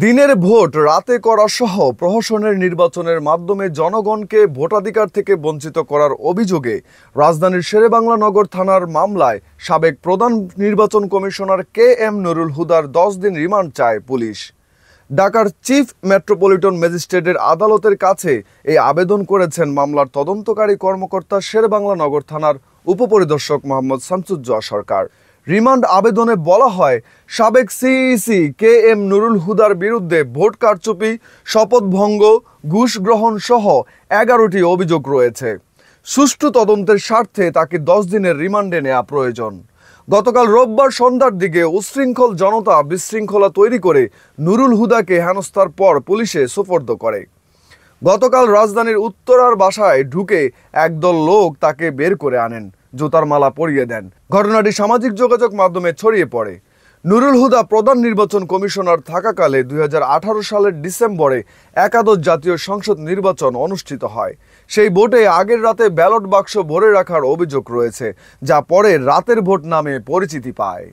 দিনের ভোট রাতে করা সহ প্রহসনের নির্বাচনের মাধ্যমে জনগণকে ভোটাধিকার থেকে বঞ্চিত করার অভিযোগে রাজধানীর শেরেবাংলা নগর থানার মামলায় সাবেক প্রধান নির্বাচন কমিশনার KM নুরুল হুদার 10 দিন রিমান্ড চায় পুলিশ। ঢাকার চিফ মেট্রোপলিটন ম্যাজিস্ট্রেটের আদালতের কাছে এই আবেদন করেছেন মামলার তদন্তকারী কর্মকর্তা শেরেবাংলা নগর থানার উপপরিদর্শক মোহাম্মদ শামসুজ্জোহা সরকার। রিমান্ড আবেদনে বলা হয়, সাবেক সিইসি KM নুরুল হুদার বিরুদ্ধে ভোট কারচুপি, শপথ ভঙ্গ, ঘুষ গ্রহণ সহ 11টি অভিযোগ রয়েছে। সুষ্ঠু তদন্তের স্বার্থে তাকে 10 দিনের রিমান্ডে নেওয়া প্রয়োজন। গতকাল রোববার সন্ধ্যার দিকে উশৃঙ্খল জনতা বিশৃঙ্খলা তৈরি করে নুরুল হুদাকে হেনস্থার পর পুলিশে সোপর্দ করে। গতকাল রাজধানীর উত্তরার বাসায় ঢুকে একদল লোক তাকে বের করে আনেন, জুতার মালা পরিয়ে দেন। ঘটনাটি সামাজিক যোগাযোগ মাধ্যমে ছড়িয়ে পড়ে। নুরুল হুদা প্রধান নির্বাচন কমিশনার থাকাকালে 2018 সালের ডিসেম্বরে একাদশ জাতীয় সংসদ নির্বাচন অনুষ্ঠিত হয়। সেই ভোটে আগের রাতে ব্যালট বাক্স ভরে রাখার অভিযোগ রয়েছে, যা পরে রাতের ভোট নামে পরিচিতি পায়।